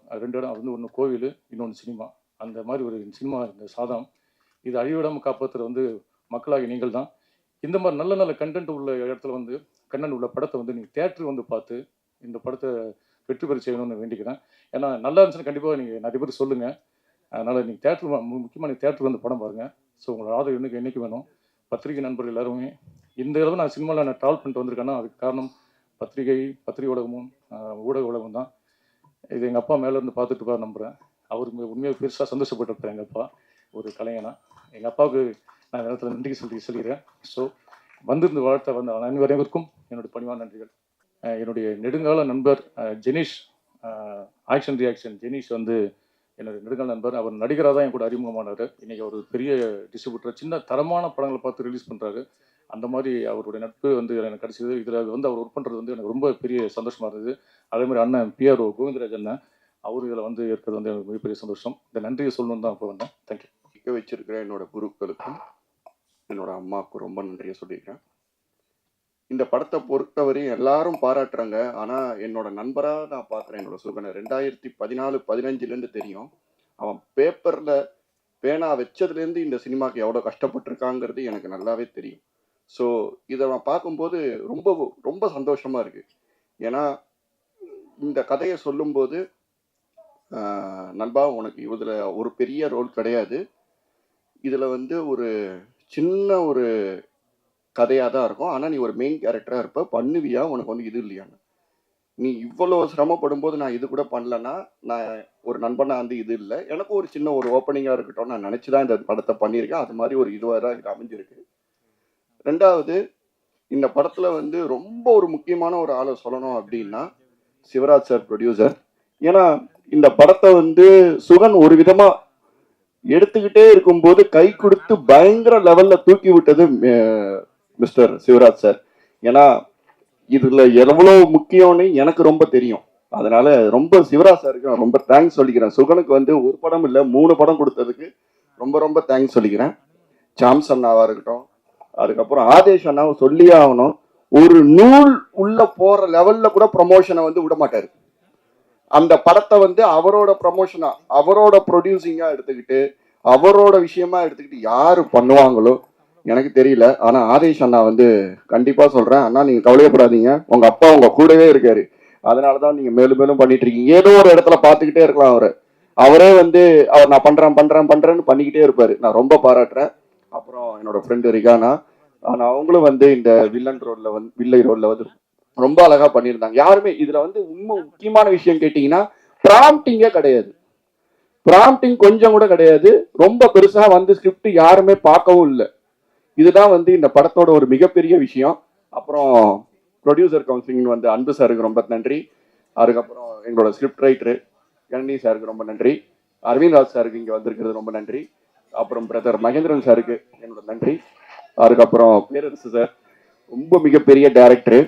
வந்து ஒன்று கோவில், இன்னொன்று சினிமா. அந்த மாதிரி ஒரு சினிமா இந்த சாதம் இது அழிவிடாமல் காப்பாற்றுற வந்து மக்களாகி நீங்கள் தான். இந்த மாதிரி நல்ல நல்ல கண்டென்ட் உள்ள இடத்துல வந்து கண்டென்ட் உள்ள படத்தை வந்து நீங்கள் தியேட்டருக்கு வந்து பார்த்து இந்த படத்தை வெற்றி பெற செய்யணும்னு வேண்டிக்கிறேன். ஏன்னா நல்லா இருந்துச்சுன்னா கண்டிப்பாக நீங்கள் நிறைய பேர் சொல்லுங்கள். அதனால் நீங்கள் தேட்டர் முக்கியமாக நீங்கள் தேட்டருக்கு வந்து படம் பாருங்கள். ஸோ உங்களோட ஆதரவு என்றைக்கு வேணும். பத்திரிகை நண்பர்கள் எல்லாருமே இந்த தடவை நான் சினிமாவில் நான் ட்ராவல் பண்ணிட்டு வந்திருக்கேன்னா அதுக்கு காரணம் பத்திரிகை ஊடகமும் ஊடக உலகம் தான். இது எங்கள் அப்பா மேலேருந்து பார்த்துட்டு இருப்பார் நம்புகிறேன். அவருக்கு உண்மையாக பெருசாக சந்தோஷப்பட்டிருப்பேன். எங்கள் அப்பா ஒரு கலைஞனா. எங்கள் அப்பாவுக்கு நான் இந்த நேரத்தில் நன்றி சொல்லிக்கிறேன். ஸோ வந்திருந்து வாழ்த்த வந்த அனைவருக்கும் என்னுடைய பணிவான நன்றிகள். என்னுடைய நெடுங்கால நண்பர் ஜெனீஷ், ஆக்ஷன் ரியாக்ஷன் ஜெனீஷ் வந்து என்னுடைய நெடுங்கால நண்பர். அவர் நடிகராக தான் என் கூட அறிமுகமானார். இன்றைக்கி அவர் பெரிய டிஸ்ட்ரிபியூட்டர், சின்ன தரமான படங்களை பார்த்து ரிலீஸ் பண்ணுறாரு. அந்த மாதிரி அவருடைய நட்பு வந்து எனக்கு கிடச்சிது. இதில் வந்து அவர் ஒர்க் பண்ணுறது வந்து எனக்கு ரொம்ப பெரிய சந்தோஷமாக இருந்தது. அதே மாதிரி அண்ணன் பிஆர்ஓ கோவிந்தராஜ் அண்ணன், அவர் இதில் வந்து இருக்கிறது வந்து எனக்கு மிகப்பெரிய சந்தோஷம். இந்த நன்றியை சொல்லணும்னு தான் இப்போ வந்தேன். தேங்க்யூ. இக்க வச்சிருக்கிற என்னோட குருக்களுக்கும் என்னோட அம்மாவுக்கும் ரொம்ப நன்றியை சொல்லியிருக்கேன். இந்த படத்தை பொறுத்தவரையும் எல்லாரும் பாராட்டுறாங்க. ஆனால் என்னோட நண்பராக நான் பார்க்குறேன் என்னோட சுகனை. 2014-15 தெரியும். அவன் பேப்பரில் பேனா வச்சதுலேருந்து இந்த சினிமாவுக்கு எவ்வளோ கஷ்டப்பட்டிருக்காங்கிறது எனக்கு நல்லாவே தெரியும். ஸோ இதை நான் பார்க்கும்போது ரொம்ப ரொம்ப சந்தோஷமாக இருக்குது. ஏன்னா இந்த கதையை சொல்லும்போது நண்பா உனக்கு இதில் ஒரு பெரிய ரோல் கிடையாது, இதில் வந்து ஒரு சின்ன ஒரு கதையாக தான் இருக்கும், ஆனால் நீ ஒரு மெயின் கேரக்டராக இருப்ப, பண்ணுவியா, உனக்கு வந்து இது இல்லையான்னு. நீ இவ்வளோ சிரமப்படும் போது நான் இது கூட பண்ணலன்னா நான் ஒரு நண்பனாக வந்து இது இல்லை, எனக்கு ஒரு சின்ன ஒரு ஓப்பனிங்காக இருக்கட்டும் நான் நினச்சி தான் இந்த படத்தை பண்ணியிருக்கேன். அது மாதிரி ஒரு இதுவாக தான் இது அமைஞ்சிருக்கு. ரெண்டாவது, இந்த படத்தில் வந்து ரொம்ப ஒரு முக்கியமான ஒரு ஆளை சொல்லணும் அப்படின்னா சிவராஜ் சார், ப்ரொடியூசர். ஏன்னா இந்த படத்தை வந்து சுகன் ஒரு விதமாக எடுத்துக்கிட்டே இருக்கும்போது கை கொடுத்து பயங்கர லெவலில் தூக்கி விட்டது மிஸ்டர் சிவராஜ் சார். ஏன்னா இதில் எவ்வளோ முக்கியம்னு எனக்கு ரொம்ப தெரியும். அதனால ரொம்ப சிவராஜ் சாருக்கு ரொம்ப தேங்க்ஸ் சொல்லிக்கிறேன். சுகனுக்கு வந்து ஒரு படம் இல்லை 3 படம் கொடுத்ததுக்கு ரொம்ப ரொம்ப தேங்க்ஸ் சொல்லிக்கிறேன். சாம்ஸ் அண்ணாவாக இருக்கட்டும், அதுக்கப்புறம் ஆதேஷ் அண்ணாவை சொல்லியே ஆகணும். ஒரு நூல் உள்ள போற லெவல்ல கூட ப்ரமோஷனை வந்து விட மாட்டாரு. அந்த படத்தை வந்து அவரோட ப்ரமோஷனா, அவரோட ப்ரொடியூசிங்கா எடுத்துக்கிட்டு, அவரோட விஷயமா எடுத்துக்கிட்டு யாரு பண்ணுவாங்களோ எனக்கு தெரியல. ஆனா ஆதேஷ் அண்ணா வந்து கண்டிப்பா சொல்றேன், அண்ணா நீங்க கவலையப்படாதீங்க, உங்க அப்பா உங்க கூடவே இருக்காரு, அதனாலதான் நீங்க மேலும் மேலும் பண்ணிட்டு இருக்கீங்க. ஏதோ ஒரு இடத்துல பார்த்துக்கிட்டே இருக்கலாம் அவரே வந்து அவர் நான் பண்றேன்னு பண்ணிக்கிட்டே இருப்பாரு. நான் ரொம்ப பாராட்டுறேன். அப்புறம் என்னோட ஃப்ரெண்டு ரிகானா, ஆனால் அவங்களும் வந்து இந்த வில்லை ரோல்ல வந்து ரொம்ப அழகா பண்ணியிருந்தாங்க. யாருமே இதுல வந்து முக்கியமான விஷயம் கேட்டீங்கன்னா ப்ராம்ப்டிங்கே கிடையாது. ப்ராம்ப்டிங் கொஞ்சம் கூட கிடையாது. ரொம்ப பெருசா வந்து ஸ்கிரிப்ட் யாருமே பார்க்கவும் இல்லை. இதுதான் வந்து இந்த படத்தோட ஒரு மிகப்பெரிய விஷயம். அப்புறம் ப்ரொடியூசர் கவுன்சிலிங் வந்து அன்பு சாருக்கு ரொம்ப நன்றி. அதுக்கப்புறம் எங்களோட ஸ்கிரிப்ட் ரைட்டரு கணனி சாருக்கு ரொம்ப நன்றி. அரவிந்த் ராஜ் சாருக்கு இங்கே வந்திருக்கிறது ரொம்ப நன்றி. அப்புறம் பிரதர் மகேந்திரன் சாருக்கு என்னோட நன்றி. அதுக்கப்புறம் பேரரசு சார் ரொம்ப மிகப்பெரிய டைரக்டரு.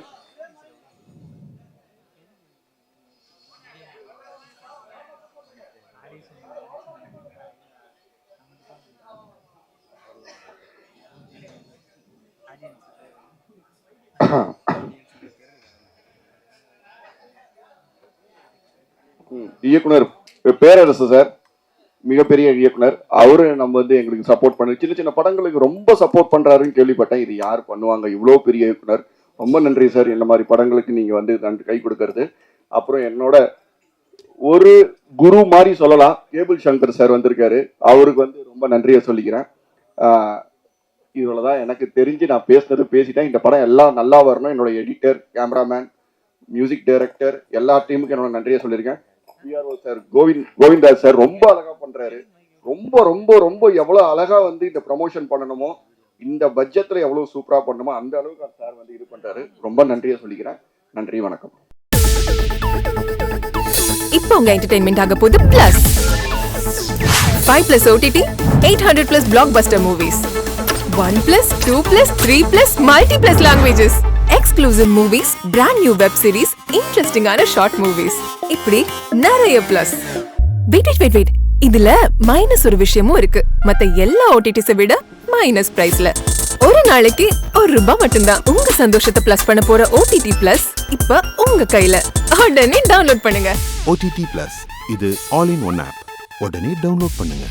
இயக்குனர் பேரரசு சார் மிகப்பெரிய இயக்குனர். அவரு நம்ம வந்து எங்களுக்கு சப்போர்ட் பண்ண சின்ன சின்ன படங்களுக்கு ரொம்ப சப்போர்ட் பண்றாருன்னு கேள்விப்பட்டேன். இது யார் பண்ணுவாங்க, இவ்வளோ பெரிய இயக்குனர், ரொம்ப நன்றி சார். இந்த மாதிரி படங்களுக்கு நீங்க வந்து கை கொடுக்கறது. அப்புறம் என்னோட ஒரு குரு மாதிரி சொல்லலாம், கேபிள் சங்கர் சார் வந்திருக்காரு, அவருக்கு வந்து ரொம்ப நன்றியை சொல்லிக்கிறேன். இவ்வளவுதான் எனக்கு தெரிஞ்சு நான் பேசிட்டேன். இந்த படம் எல்லாம் நல்லா வரணும். என்னோட எடிட்டர், கேமராமேன், மியூசிக் டைரக்டர் எல்லா டீமுக்கு என்னோட நன்றியை சொல்லியிருக்கேன். பிஆர்ஓ சார் கோவிந்தாஸ் சார் ரொம்ப அழகா பண்றாரு. ரொம்ப ரொம்ப ரொம்ப எவ்வளவு அழகா வந்து இந்த ப்ரமோஷன் பண்ணணுமோ, இந்த பட்ஜெட்ல எவ்வளவு சூப்பரா பண்ணணுமோ அந்த அளவுக்கு சார் வந்து இது பண்றாரு. ரொம்ப நன்றியை சொல்லிக்கிறேன். நன்றி, வணக்கம். இப்போ உங்க என்டர்டெயின்மெண்ட் ஆக போகுது plus 5+ OTT 800+ blockbuster movies 1+, 2+, 3+, multi+ languages, exclusive movies, brand new web series, interesting-ஆன short movies, இப்படி நிறைய பிளஸ். வெயிட் இதுல மைனஸ் ஒரு விஷயமும் இருக்கு. மத்த எல்லா OTTs விட மைனஸ் பிரைஸ்ல ஒரு நாளைக்கு ₹1 மட்டும்தான். உங்க சந்தோஷத்தை பிளஸ் பண்ண போற OTT பிளஸ் இப்ப உங்க கையில. உடனே டவுன்லோட் பண்ணுங்க. OTT Plus இது ஆல் இன் ஒன் ஆப். உடனே டவுன்லோட் பண்ணுங்க.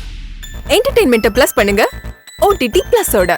என்டர்டெயின்மெண்ட்டை பிளஸ் பண்ணுங்க OTT பிளஸோட.